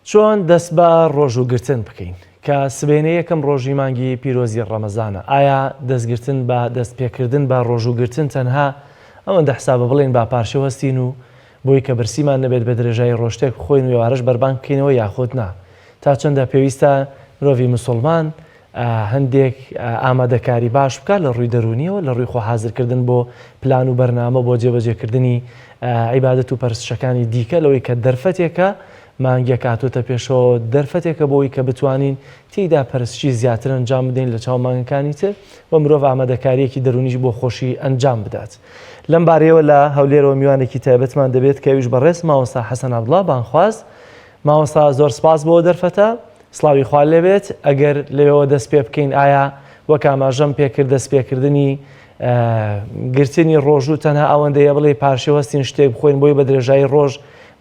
چۆن دەست بە ڕۆژوگرتن بکەین کە سبێنەیە یەکەم ڕۆژی مانگی پیرۆزی ڕەمەزانە. ئایا دەستگرتن بە دەستپێکردن بە ڕۆژوگرتن تەنها ئەوەندە حسابە بڵێن با پارشەوە هەستین و بۆی کە برسیمان نەبێت بە درێژایی ڕۆژتێک بخۆین و ێوارەش بەربان بکەینەوە یاخۆت نا. تا چەندە پێویستە مرۆڤی موسڵمان هەندێک ئامادەکاری باش بکات لە ڕووی دەرونیەوە لە ڕووی خۆحازرکردن بۆ پلان و بەرنامە بۆ جێبەجێکردنی عیبادەت و پەرستشەکانی دیکە لەوەی کە دەرفەتێکە مانگیە کاتۆتە پێشەوە دەرفەتێکە بۆی کە بتوانین تێیدا پەرستشی زیاتر ئەنجام بدەین لە چاو مانگەکانی تر و مرۆڤ ئامادەکاریەکی دەرونیش بۆ خۆشی ئەنجام بدات. لەم بارەیەوە لە هەولێرەوە میوانێکی تایبەتمان دەبێت کە ئەویش بەڕێز مامۆستا حەسەن عەبدوڵڵا بانخواست. مامۆستا زۆر سپاس بۆ دەرفەتە، سڵاوی خوا لێبێت. ئەگەر لەوێەوە دەست پێ بکەین ئایا وەک ئاماژەم پێکرد دەستپێکردنی گرتنی ڕۆژوو تەنها ئەوەندەیە بڵێ پارشەوە هەستین شتێک بخۆین بۆی بە درێژایی ڕۆژ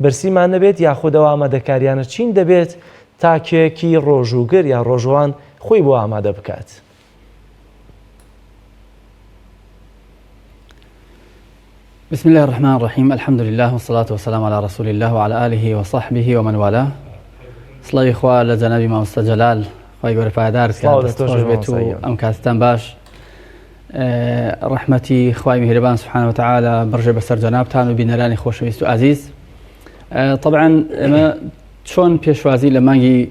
برسیمان نەبێت یاخودەوە ئامادەکاریانە چین دەبێت تا کێکی ڕۆژووگر یا ڕۆژوان خۆی بۆ ئامادە بکات؟ بسم الله الرحمن الرحيم الحمد لله والصلاة والسلام على رسول الله وعلى آله وصحبه ومن والاه. صلى إخوة لجنابي مامۆستا جەلال خی گەورە پایدارت کە بێت و ئەم کاتتان باش. ڕەحمەتی خوای میهرەبان سبحانه وتعالى بڕژێ بەسەر جەنابتان و بینەرانی خۆشەویست و عزیز. طبعا ئێمە چۆن پێشوازی لە مانگی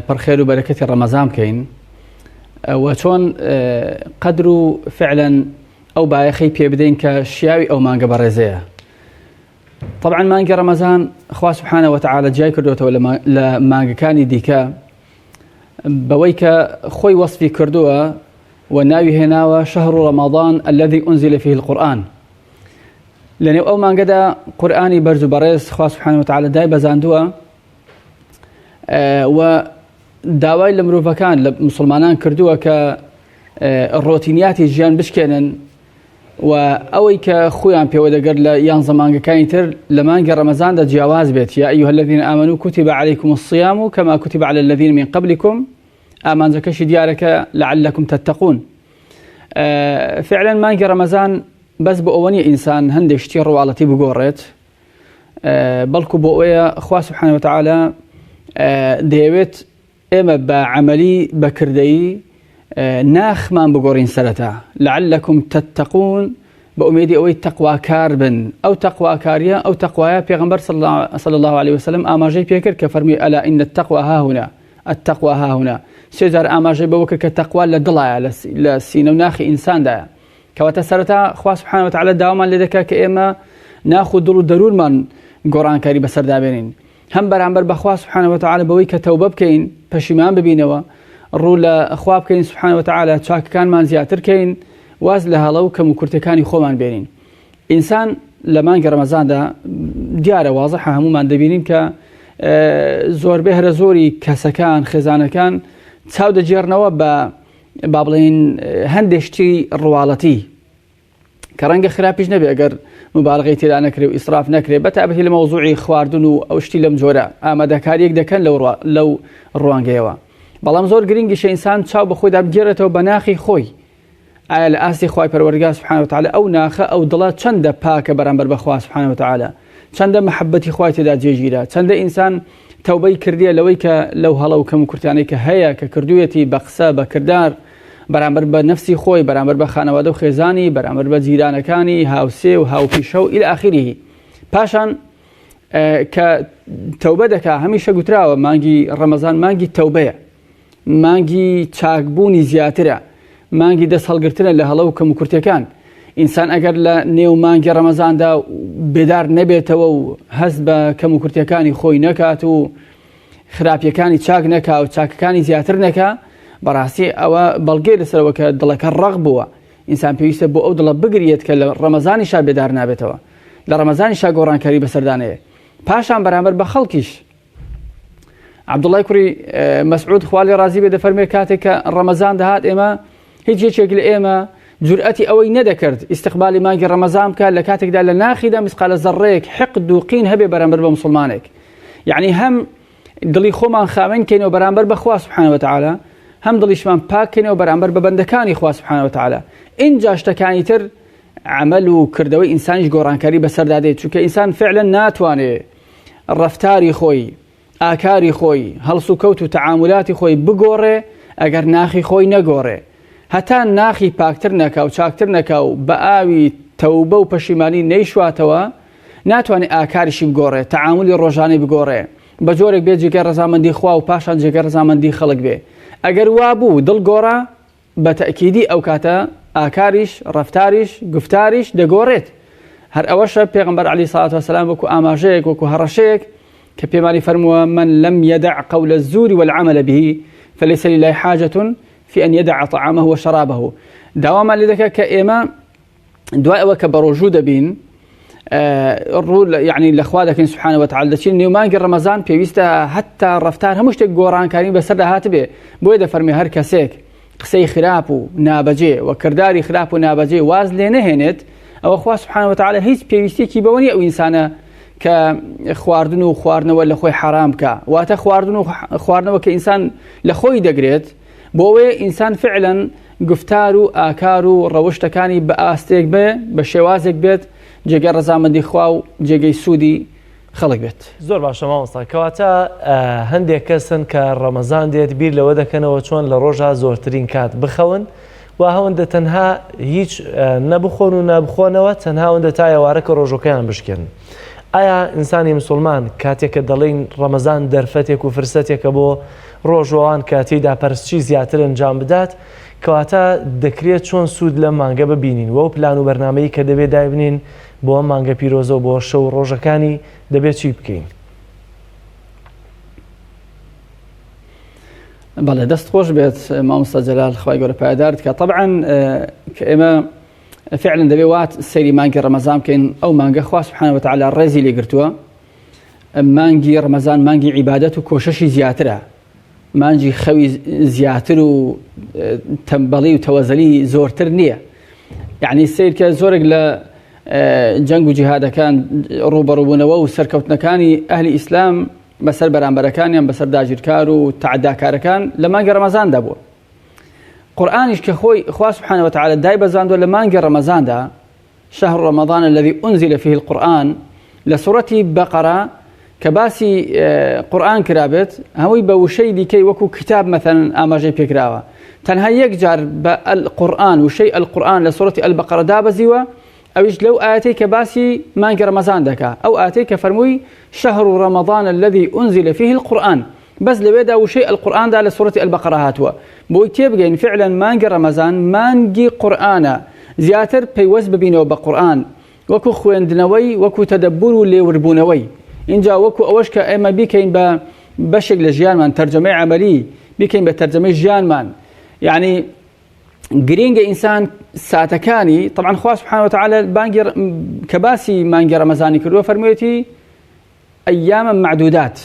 پڕخێر و بەرەکەتی ڕەمەزان بکەین و چۆن قەدر و فعلا ئەو بایەخەی پێ بدەین کە شیاوی ئەو مانگە بەڕێزەیە. طبعا مانگی ڕەمەزان خوا سبحانه وتعالى جای کردوێتەوە لە مانگەکانی دیکە بەوەی کە خۆی وەصفی کردووە و ناوی هێناوە شەهر ڕەمەضان الذي أنزل فيه القرآن. لەنێو ئەو مانگەدا قورئانی بەرز و بەڕێز خوا سبحانه وتعالى دای بەزاندووە و داوای لە مرۆڤەکان لە مسلمانان کردووە کە ڕۆتینیاتی ژیان بشکێنن و ئەوەی کە خۆیان پێوە دەگەر لە یان زەمانگەکانی تر لە مانگی ڕەمەزاندا جیاواز بێت. یا ئەیها الذین آمنوا كتب عليكم الصيام كما كتب على الذين من قبلكم ئامانجەکەشی دیارەکە لعلكم تتقون. فعلا مانگی ڕەمەزان بەس بۆ ئەوە نیە ئینسان هەندێک شتی ڕواڵەتی بگۆڕێت، بەڵکو بۆ ئەوەیە خوا سبحانه وتعالى دەیەوێت ئێمە بە عەمەلی بەکردەیی ناخمان بگۆڕین سەرەتا لعلكم تتقون بە ئومێدی ئەوەی تەقواکار بن. ئەو تەقواکاریە ئەو تەقوایە پێغەمبەر صلى الله عليه وسلم ئاماژەی پێکرد کە فەرمی ئەلا ئین التەقوى ها هنا التەقوى ها هنا. سێجار ئاماژەی بەوە کرد کە تەقوا لە دڵایە لە سینە و ناخی ئینساندایە. کەواتە سەرەتا خوا سبحانه وتعالى داوامان لێ دەکات کە ئێمە ناخ و دڵ و دەروونمان گۆڕانکاری بەسەردابێنین، هەم بەرامبەر بە خوا سبحانه وتعالى بەوەی کە تەوبە بکەین پەشیمان ببینەوە، ڕوو لە خوا بکەین سبحانه وتعالى چاکەکانمان زیاتر کەین، واز لە هەڵە و کەم و کورتەکانی خۆمان بێنین. ئینسان لە مانگی ڕەمەزاندا دیارە وازەحە هەمومان دەبینین کە زۆربەی هەرە زۆری کەسەکان خێزانەکان چاو دەجێڕنەوە بە با بڵێن هەندێک شتی ڕواڵەتی کە ڕەنگە خراپیش نەبێ ئەگەر مبالغەی تێدا نەکرێ و ئیسراف نەکرێ، بەتابەتی لە مەوزوعی خواردن و ئەو شتی لەم جۆرە ئامادەکاریەک دەکەن لەو ڕوانگەیەوە. بەڵام زۆر گرنگیشە ئینسان چاو بە خۆیدا بگێڕێتەوە بە ناخی خۆی. ئایا لە ئاستی خوای پەروەردگار سبحانه وتعالى ئەو ناخە ئەو دڵە چەندە پاکە بەرامبەر بە خوا سبحانه وتعالى، چەندە محەبەتی خوای تێدا جێگیرە، چەندە ئینسان تەوبەی کردیە لەوەی کە لەو هەڵە و کەم و کورتانەی کە هەیە کە کردوویەتی بە قسە بە کردار بەرامبەر بە نەفسی خۆی، بەرامبەر بە خانەوادە و خێزانی، بەرامبەر بە جیرانەکانی، هاوسێ و هاوپیشە و ئیلە ئاخیره. پاشان کە تەوبە دەکا، هەمیشە گوتراوە مانگی ڕەمەزان مانگی تەوبەیە، مانگی چاکبوونی زیاترە، مانگی دەست هەڵگرتنە لە هەڵە و کەم و کورتەکان. ئینسان ئەگەر لە نێو مانگی ڕەمەزاندا بێدار نەبێتەوە و هەست بە کەم و کورتەکانی خۆی نەکات و خراپیەکانی چاک نەکا و چاکەکانی زیاتر نەکا، بەڕاستی ئەوە بەڵگەی لەسەرەوە کە دڵەکە ڕەق بووە. ئینسان پێویستە بۆ ئەو دڵە بگرێت کە لە ڕەمەزانیشا بێدار نابێتەوە، لە ڕەمەزانیشا گۆڕانکاری بەسەردانەیە. پاشان بەرامبەر بە خەڵکیش عەبدوڵڵای کوڕی مەسعود خوا لێ ڕازی بێ دەفەرمێ کاتێک کە ڕەمەزان دەهات ئێمە هیچ یەکێک لە ئێمە جورئەتی ئەوەی نەدەکرد استقبالی مانگی ڕەمەزان بکات لە کاتێکدا لە ناخیدا مسقالە زەڕەیەک حقد و قین هەبێ بەرامبەر بە موسڵمانێک. یعنی هەم دڵی خۆمان خاوێن کەینەوە بەرامبەر بە خوا سبحانه وتعالى، هەم دڵیشمان پاکەینەوە بەرامبەر بە بەندەکانی خوا سبحانه وتعالى. اینجا شتەکانی تر عمل و کردەوەی ئینسانیش گۆڕانکاری بەسەردا دێت، چونکە ئینسان فعلا ناتوانێت ڕەفتاری خۆی ئاکاری خۆی هەڵس و کەوت و تەعاملاتی خۆی بگۆڕێ ئەگەر ناخی خۆی نەگۆڕێ هەتا ناخی پاکتر نەکا و چاکتر نەکا و بە ئاوی تەوبە و پەشیمانی نەیشواتەوە ناتوانێت ئاکاریشی بگۆڕێ تەعاملی ڕۆژانەی بگۆڕێ بە جۆرێک بێت جێگەی ڕەزامەندی خوا و پاشان جێگەی ڕەزامەندی خەڵک بێ ئەگەر وا بوو دڵ گۆڕا بە تەئکیدی ئەو کاتە ئاکاریش ڕەفتاریش گفتاریش دەگۆڕێت هەر ئەوەشە پێغەمبەر عەلەیهی سەڵات وەسەلام وەکو ئاماژەیەک وەکو هەڕەشەیەک کە پێمانی فەرمووە من لم يدع قول الزور والعمل به فليس لله حاجة في أن يدع طعامه وشرابه داوامان لێ دەکات کە ئێمە دوای ئەوە کە بە ڕۆژوو دەبین يعني لەخوا دەکەین سبحانه وتعالى دەچین نێومانگی ڕەمەزان پێویستە هەتا ڕەفتار هەموو شتێک گۆڕانکاری بەسەردا هاتبێ بۆیە دەفەرمێ هەر کەسێک قسەی خراپ و نابەجێ و کردداری خراپ و نابەجێ واز لێ نەهێنێت ئەوە خوا سبحانه وتعالى هیچ پێویستێکی بەوە نیە ئەو ئینسانە کە خواردن و خواردنەوە لە خۆی حرام بکە واتە خواردن و خواردنەوە کە ئینسان لە خۆی دەگرێت بۆ ئەوەیە ئینسان فعلا گفتار و ئاکار و ڕەوشتەکانی بە ئاستێک بێ بە شێوازێک بێت جێگەی ڕەزامەندی خوا و جێگەی سوودی خەڵک بێت زۆر باشە مامۆستا کەواتە هەندێک کەسن کە ڕەمەزان دێت بیر لەوە دەکەنەوە چۆن لە ڕۆژە زۆرترین کات بخەون و هەوەندە تەنها هیچ نەبخۆن و نابخۆنەوە تەنها هەوەندە تا ئێوارە کە ڕۆژەکەیان بشکێن ئایا ئینسانی مسلمان کاتێککە دەڵێن ڕەمەزان دەرفەتێک و فرسەتێکە بۆ ڕۆژەوان کاتیدا پەرستشی زیاتر ئەنجام بدات کەواتە دەکرێت چۆن سوود لە مانگە ببینین و پلان و بەرنامەیە کە دەبێت دایبنین بۆ مانگە پیرۆزە و بۆ شەو ڕۆژەکانی دەبێت چی بکەین بەڵێ دەست خۆش بێت مامۆستا جەلال خوای گەورە پایدارت کە طبعا کە ئێمە فعلا دەبێت وات سەیری مانگی ڕەمەزان بکەین ئەو مانگە خوا سبحانه وتعالى ڕێزی لێگرتووە مانگی ڕەمەزان مانگی عیبادەت و کۆشەشی زیاترە مانگی خەوی زیاتر و تەمبەڵی و تەوەزەلی زۆرتر نییە یعنی سیر کە زۆرێک لە جەنگ و جیهادەکان ڕوبەڕووبوونەوە و سەرکەوتنەکانی ئەهلی ئیسلام بەسەر بەرامبەرەکانیان بەسەر داگیرکار و تعداکارەکان لە مانگی ڕەمەزاندا بووە قورئانیش کە خۆی خوا سبحانه وتعالى دای بەزاندووە لە مانگی ڕەمەزاندا شهر رمضان الذي أنزل فيه القرآن لسورة بقرة كباسي قرآن كرابت هوي بوشي ديكي وكو كتاب مثلا آماجي بيكراوا تنها يكجار بالقرآن وشيء القرآن لسورة البقرة دابزيوا أويش لو آتي كباسي مانك رمضان دكا أو آتي كفرموي شهر رمضان الذي أنزل فيه القرآن بس لويدا وشيء القرآن دا لسورة البقرة هاتوا بوي تيبقين فعلا مانك رمضان مانجي قرآن زیاتر پەیوەست ببینەوە بە قورئان وەکو خوێندنەوەی وەکو تەدەببور و لێوربوونەوەی اینجا وەکو ئەوەش کە ئێمە بیکەین بە بەشێک لە ژیانمان تەرجەمەی عەمەلی بیکەین بە تەرجەمەی ژیانمان یعنی گرینگە ئینسان ساتەکانی طبعا خوا سبحانه وتعالى بانگی کە باسی مانگی ڕەمەزانی کردووە فەرموویەتی ئەیامە معدودات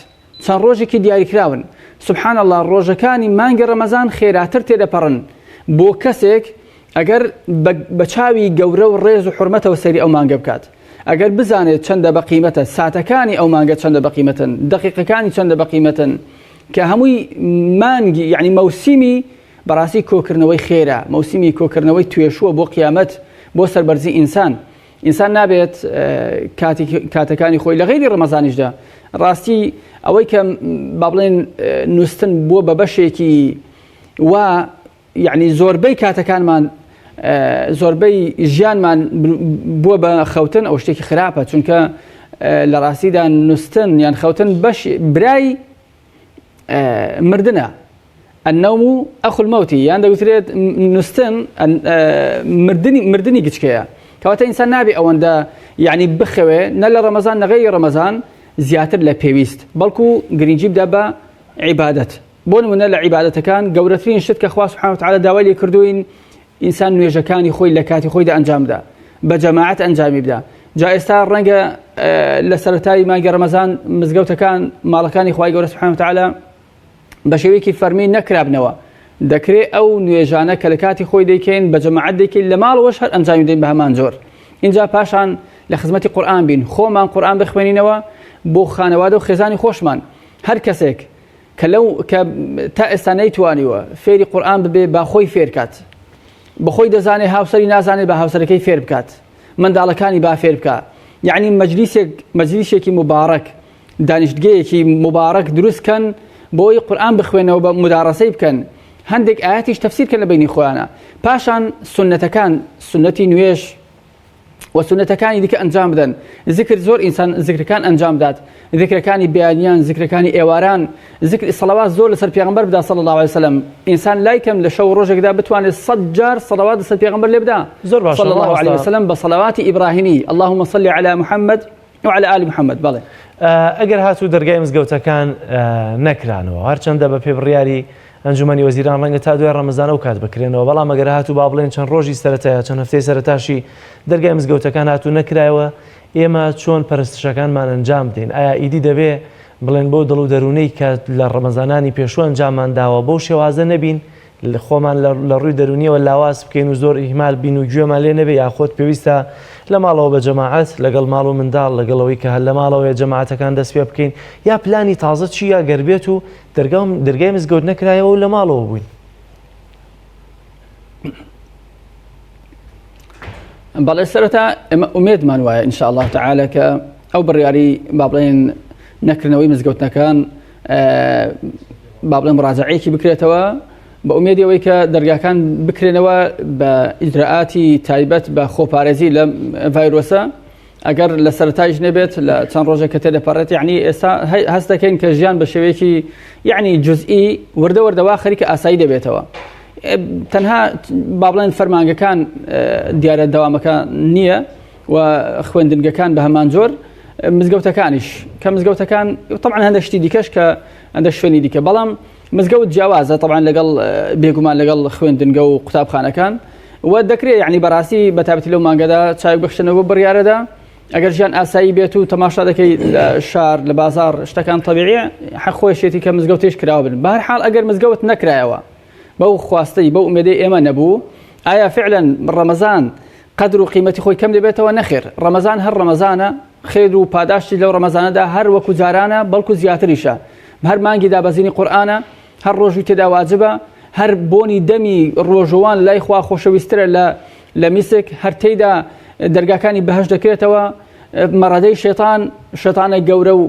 چەند ڕۆژێکی دیاریکراون سبحان الله ڕۆژەکانی مانگی ڕەمەزان خێراتر تێدەپەڕن بۆ کەسێک ئەگەر بە چاوی گەورە و ڕێز و حورمەتەوە سەیری ئەو مانگە بکات ئەگەر بزانێت چەندە بە قیمەتە ساتەکانی ئەو مانگە چەندە بە قیمەتن دەقیقەکانی چەندە بە قیمەتن کە هەمووی مانگی یعنی مەوسیمی بەڕاستی کۆکردنەوەی خێرە مەوسیمی کۆکردنەوەی توێشووە بۆ قیامەت بۆ سەربەرزی ئینسان نابێت کاتەکانی خۆی لە غەیری ڕەمەزانیشدا ڕاستی ئەوەی کە با بڵێن نووسن بووە بە بەشێکی وا یعنی زۆربەی کاتەکانمان زۆربەی ژیانمان بووە بە خەوتن ئەو شتێکی خراپە چونکە لە ڕاستیدا نووسن یان خەوتن بەش برای مردنە النوم أخو الموت یان دەوترێت نووسن مردنی گچکەیە کەواتە ئینسان نابێ ئەوەندە یعنی بخەوێ نە لە ڕەمەزان نە غەیری ڕەمەزان زیاتر لە پێویست بەڵکو گرنگی بدە بە عیبادەت بۆ نمونە لە عیبادەتەکان گەورەترین شت کە خوا سبحانه وتعالى داوای لێ کردوین ئینسان نوێژەکانی خۆی لە کاتی خۆیدا ئەنجام بدە بە جەماعەت ئەنجامی بدە جا ئێستا ڕەنگە لە سەرەتای مانگی ڕەمەزان مزگەوتەکان ماڵەکانی خوای گەورە سبحانه وتعالى بە شێوەیەکی فەرمی نەکرابنەوە دەکرێت ئەو نوێژانە کە لە کاتی خۆی دەیکەین بە جەماعەت دەیکەین لە ماڵەوەش هەر ئەنجامی بدەین بە هەمان جۆر اینجا پاشان لە خزمەتی قورئان بین خۆمان قورئان بخوێنینەوە بۆ خانەوادە و خێزانی خۆشمان هەر کەسێک کە تا ئێستا نەیتوانیوە فێری قورئان ببێ با خۆی فێر کات بەخۆی دەزانێت هاوسەری نازانێت بە هاوسەرەکەی فێر بکات منداڵەکانی با فێر بکات یعنی مەجلیسێکی مبارەک دانیشتگەیەکی مبارەک دروستکەن بۆی قورئان بخوێنەوە بە مدارەسەی بکەن هەندێک ئاەتیش تەفسیرکەن لە بینی خۆیانە پاشان سنەتەکان سنەتی نوێژ و سنەتەکانی دیکە ئەنجام بدەن ذکر زۆر ئینسان ذکرەکان ئەنجام دات ذکرەکانی بیانیان ذکرەکانی ئێواران ذکر سەڵاوات زۆر لەسەر پێغەمبەر بدا صلی الله علیه وسلم ئینسان لای کەم لە شەو ڕۆژێکدا بتوانێت 100 جار سەڵاوات لەسەر پێغەمبەر لێ بدا زۆر باشە صلی الله علیه وسلم بە سەڵاواتی ئیبراهیمی اللهم صل على محمد وعلى آل محمد بەڵێ ئەگەر هاتوو دەرگای مزگەوتەکان نەکرانەوە هەرچەندە بە پێبڕیاری ئەنجومەنی وەزیران ڕەنگە تا دوای ڕەمەزان و کات بکرێنەوە بەڵام ئەگەر هاتوو با بڵێن چەند ڕۆژی سەرەتایە چەند هەفتەی سەرەتاشی دەرگای مزگەوتەکان هاتوو نەکرایەوە ئێمە چۆن پەرستشەکانمان ئەنجام بدەین ئایا ئیدی دەبێ بڵێن بۆ دڵ و دەرونەی کە لە ڕەمەزانانی پێشوو ئەنجاممان داوە بەو شێوازە نەبین خۆمان لە ڕووی دەرونیەوە لاواز بکەین و زۆر ئیهمال بین و گوێمان لێ نەبێ یاخۆت پێویستە لە ماڵەوە بە جەماعەت لەگەڵ ماڵ و منداڵ لەگەڵەوەی کە هەر لە ماڵەوەی جەماعەتەکان دەست پێ بکەین یا پلانی تازە چیە گەربێت و دەرگای مزگەوت نەکرایەوە و لە ماڵەوە بووین بەڵێ سەرەتا ئێمە ئومێدمان وایە ئینشاء الله تعالى کە ئەو بڕیاری با بڵێن نەکردنەوەی مزگەوتنەکان با بڵێن مراجعەیەکی بکرێتەوە بە ئومێدیەوەی کە دەرگاکان بکرێنەوە بە ئیجراءاتی تایبەت بە خۆپارێزی لە ڤایرۆسە ئەگەر لە سەرەتایش نەبێت لە چەند ڕۆژێک کە تێدەپەڕێت یعنی ئێستا هەست دەکەین کە ژیان بە شێوەیەکی یعنی جزئی وردە وردەوا خەریکە ئاسایی دەبێتەوە تەنها با بڵێن فەرمانگەکان دیارە دەوامەکە نییە و خوێندنگەکان بە هەمان جۆر مزگەوتەکانیش کە مزگەوتەکان طبعا هەندێک شتی دیکەش کە هەندێک شوێنی دیکە بەڵام مزگەوت جیاوازە طبعا لەگەڵ بێگومان لەگەڵ خوێندنگە و قوتابخانەکان و دەکرێت یعنی بەڕاستی بەتابەتی لەو مانگەدا چاوی بەخشێنەوە بڕیارەدا ئەگەر ژیان ئاسایی بێت و تەماشا دەکەی لە شار لە بازار شتەکان طبیعیە حەخۆشێتی کە مزگەوتێش کراوە بن بەهەرحاڵ ئەگەر مزگەوت نەکرایەوە بەو خواستەی بەو ئومێدەی ئێمە نەبوو ئایا فعلا ڕەمەزان قەدر و قیمەتی خۆی کەم دەبێتەوە نەخێر ڕەمەزان هەر ڕەمەزانە خێر و پاداشتی لەو ڕەمەزانەدا هەر وەکو جارانە بەڵکو زیاتریشە هەر مانگی دابەزینی قورئانە هەر ڕۆژوی تێدا واجبە هەر بۆنی دەمی ڕۆژوان لای خوا خۆشەویسترە لە میسک هەر تێیدا دەرگاکانی بەهەش دەکرێتەوە مەڕەدەی شێتانە گەورە و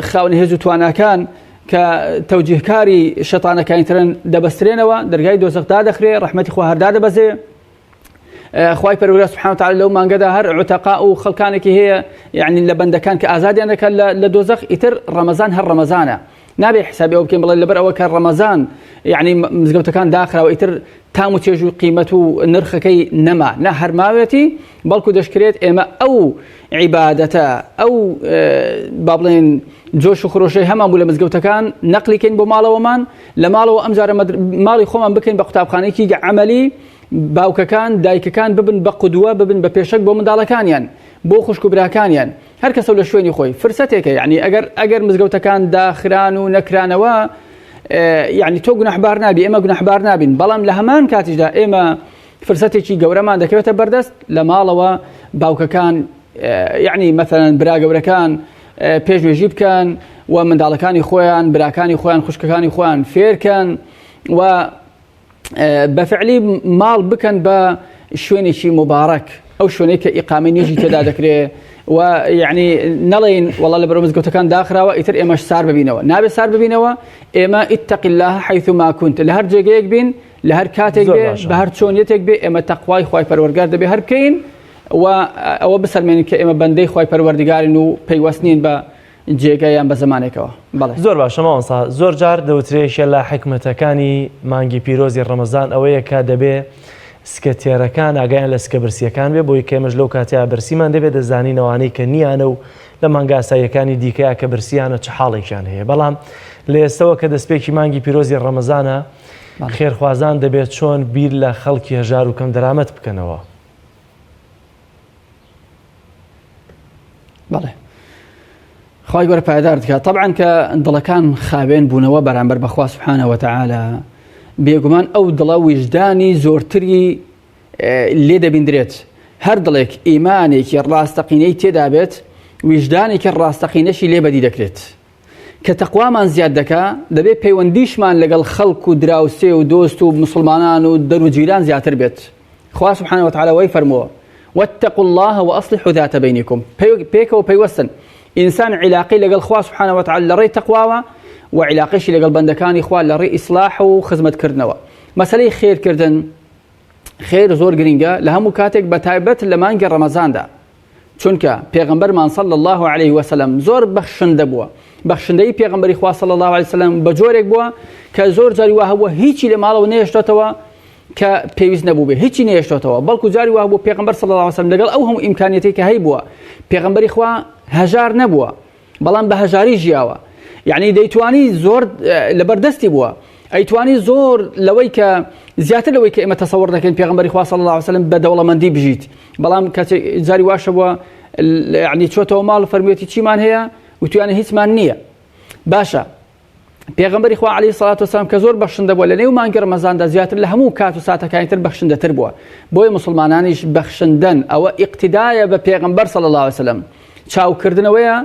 خاوەنی هێز و تواناکان کە تەوجیهکاری شەتانەکانی ترن دەبەسترێنەوە دەرگای دۆزەخ دادەخرێ ڕەحمەتی خوا هەردا دەبەزێ خوای پەروەردگار سبحانه وتعالى لەو مانگەدا هەر عوتەقا و خەڵکانێکی هەیە یعنی لە بەندەکان کە ئازادیان دەکەن لە دۆزەخ ئیتر ڕەمەزان هەر ڕەمەزانە نابێ حسابی ئەو بکەین بڵێ لەبەر ئەوە کە ڕەمەزان یعنی مزگەوتەکان داخراوە ئیتر تام و چێژ و قیمەت و نرخەکەی نەما نە هەرماوێتی بەڵکو دەشکرێت ئێمە ئەو عیبادەتە ئەو با بڵێن جۆش و خرۆشەی هەمان بوو لە مزگەوتەکان نەقلیکەین بۆ ماڵەوەمان لە ماڵەوە ئەمجارە ماڵی خۆمان بکەین بە قوتابخانەیەکی عەمەلی باوکەکان دایکەکان ببن بە قودوە ببن بە پێشەک بۆ منداڵەکانیان بۆ خوشک و براکانیان هەر کەسە لە شوێنی خۆی فرسەتێکە یعنی ئەگەر مزگەوتەکان داخران و نەکرانەوە یعنی تۆ گونەحبار نابی ئێمە گونەحبار نابین بەڵام لە هەمان کاتیشدا ئێمە فرسەتێکی گەورەمان دەکەوێتە بەردەست لە ماڵەوە باوکەکان یعنی مەثەڵەن برا گەورەکان پێشوێژی بکەن و منداڵەکانی خۆیان براکانی خۆیان خوشکەکانی خۆیان فێرکەن و بەفعلی ماڵ بکەن بە شوێنێکی مبارەک ئەو شوێنەی کە ئیقامەی نوێژی تێدا دەکرێت و یعنی نەڵێن وەڵا لە بەرەو مزگەوتەکان داخراوە ئیتر ئێمەش سار ببینەوە نابێ سار ببینەوە ئێمە ئیتەقی الله حەیثوما کونت لە هەر جێگەیەک بین لە هەر کاتێک بێ بە هەر چۆنیەتێک بێ ئێمە تەقوای خوای پەروەردگار دەبێ هەر بکەین و ئەوە بسەلمێنین کە ئێمە بەندەی خوای پەروەردگارین و پەیوەستنین بە جێگەیان بە زمانێکەوە زۆر باشە ماوەسا زۆر جار دەوترێشە لە حکمەتەکانی مانگی پیرۆزی ڕەمەزان ئەوەیە کە دەبێ سکەتێرەکان ئاگایان لە سکە برسیەکان بێ بۆی کێمەش لەو کاتیا برسیمان دەبێت دەزانینەوانەی کە نیانە و لە مانگاساییەکانی دیکەیە کە برسیانە چه حاڵێکیان هەیە بەڵام لە ئێستەوە کە دەستپێکی مانگی پیرۆزی ڕەمەزانە خێرخوازان دەبێت چۆن بیر لە خەڵکی هەژار و کەم دەرامەت بکەنەوە بەڵێ خوای گەورە پایدار دکات طبعا کە دڵەکان خاوێن بوونەوە بەرامبەر بەخوا سبحانه وتعالى بێگومان ئەو دڵە وجدانی زۆرتری لێ دەبیندرێت هەر دڵێک ئیمانێکی ڕاستەقینەی تێدا بێت وجدانێکی ڕاستەقینەشی لێ بەدی دەکرێت کە تەقوامان زیاد دەکا دەبێت پەیوەندیشمان لەگەڵ خەڵک و دراوسێ و دۆست و مسلمانان و دەر و جیران زیاتر بێت خوا سبحانه وتعالى وەی فەرمووە واتقوا الله وأصلحوا ذات بينكم پێکەوە پەیوەستن ئینسان عیلاقی لەگەڵ خوا سبحانه وتعالى لە ڕێی تەقواوە و عیلاقیشی لەگەڵ بەندەکانی خوا لە ڕێی ئیسلاح و خزمەتکردنەوە. مەسەلەی خێرکردن، خێر زۆر گرنگە لە هەموو کاتێک بە تایبەت لە مانگی ڕەمەزاندا، چونکە پێغەمبەرمان صلی الله عليه وسلم زۆر بەخشندە بووە. بەخشندەی پێغەمبەری خوا صلی الله عليه وسلم بە جۆرێک بووە کە زۆر جاری وا هەبووە هیچی لە ماڵەوە نێشتۆتەوە کە پێویست نەبوو بێ، هیچی نێشتۆتەوە، بەڵکو جاری وا بوو پێغەمبەر صلی الله عليه وسلم لەگەڵ ئەو هەموو ئیمکانیەتی کە هەیبووە پێغەمبەری خوا هەژار نەبووە، بەڵام بە هەژاری ژیاوە. یعنی دەیتوانی زۆر لەبەردەستی بووە، ئەیتوانی زۆر لەوەی کە زیاتر لەوەی کە ئێمە تەسەوڕ دەکەین پێغەمبەری خوا صلی الله عليه وسلم بە دەوڵەمەندی بژیت، بەڵام کاتێک جاری واشە بووە یعنی چۆتەوە ماڵ فەرموویەتی چیمان هەیە وتوانێ هیچمان نییە. باشە پێغەمبەری خوا عەلەیهی سەڵات وسەلام کە زۆر بەخشندە بووە لە نێو مانگی ڕەمەزاندا زیاتر لە هەموو کات و ساتەکانی تر بەخشندەتر بووە. بۆیە موسڵمانانیش بەخشندن ئەوە ئیقتیدایە بە پێغەمبەر صلی الله عليه وسلم، چاوکردنەوەیە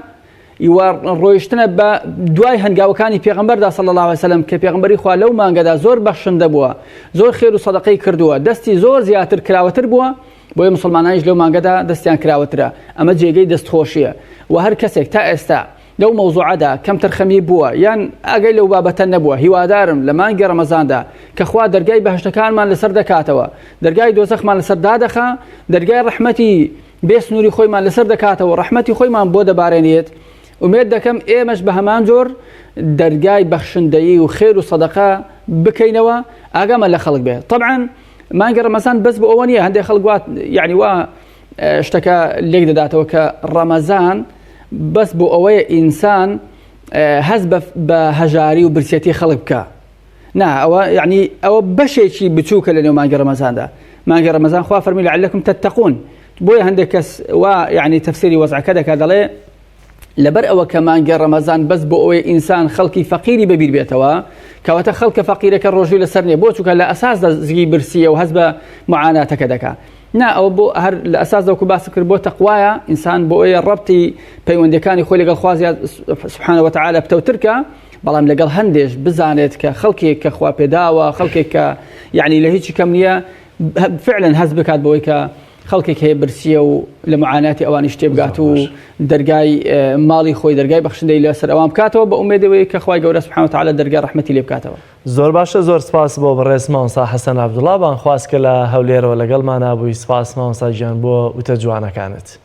ڕۆیشتنە بە دوای هەنگاوەکانی پێغەمبەردا صلی الله عليه وسلم کە پێغەمبەری خوا لەو مانگەدا زۆر بەخشندە بووە، زۆر خێر و سەدەقەی کردووە، دەستی زۆر زیاتر کراوەتر بووە. بۆیە موسڵمانانیش لەو مانگەدا دەستیان کراوەترە. ئەمە جێگەی دەستخۆشیە و هەر کەسێک تا ئێستا لەو مەوزوعەدا کەم تەرخەمی بووە یان ئاگای لەو بابەتە نەبووە، هیوادارم لە مانگی ڕەمەزاندا کە خوا دەرگای بەهشتەکانمان لەسەر دەکاتەوە، دەرگای دۆزەخمان لەسەر دادەخا، دەرگای ڕەحمەتی بێسنووری خۆیمان لەسەر دەکاتەوە، ڕەحمەتی خۆیمان بۆ دەبارێنێت. ئومێد دەکەم ئێمەش بە هەمان جۆر دەرگای بەخشندەیی و خێر و سەدەقە بکەینەوە، ئاگامە لە خەڵک بێت. طبعاً مانگی ڕەمەزان بەس بە ئەوە نییە، هەندێک خەڵک وات یعنی وا شتەکە لێک دەداتەوە کە ڕەمەزان بەس بۆ ئەوەیە ئینسان هەز بە هەژاری و برسێتی خەڵک بکە. نا ئەوە یعنی ئەوە بەشێکی بچووکە لە نێو مانگی ڕەمەزاندا. مانگی ڕەمەزان خوا فەرمی لعلکم تتقون. بۆیە هەندێک کەس وا یعنی تەفسیری وەزعەکە دەکات، دەڵێ لەبەر ئەوە کە مانگی ڕەمەزان بەس بۆ ئەوەی ئینسان خەڵکی فەقیری بەبیر بێتەوە، کەواتە خەڵکە فەقیرەکە ڕۆژووی لەسەر نییە، بۆ چونکە لە ئەساسدا زگی برسیە و هەز بە معاناتەکە دەکات. نا ئەوە بۆ هەر لە ئەساس دەوکو باس کرد بۆ تەقوایە، ئینسان بۆ ئەوەیە ڕەبتی پەیوەندیەکانی خۆی لەگەڵ خوا سبحانه وتعالى بتەوترکە، بەڵام لەگەڵ هەندێش بزانێت کە خەڵکێک کە خوا پێداوە، خەڵکێک کە یعنی لە هیچی کەم نییە فعلا هەز بکات بۆی کە خەڵکێک هەیە برسیە و لە معاناتی ئەوانی شتێ بگات و دەرگای ماڵی خۆی دەرگای بەخشندەی لەسەر ئەوان بکاتەوە، بە ئومێدەوەی کە خوای گەورە سبحانه وتعالى دەرگای ڕەحمەتی لێ بکاتەوە. زۆر باشە، زۆر سپاس بۆ بەڕێز مامۆستا حەسەن عەبدوڵڵا، بانخواست کە لە هەولێرەوە لەگەڵمانە بووی. سپاس مامۆستا گیان بۆ وتە جوانەکانت.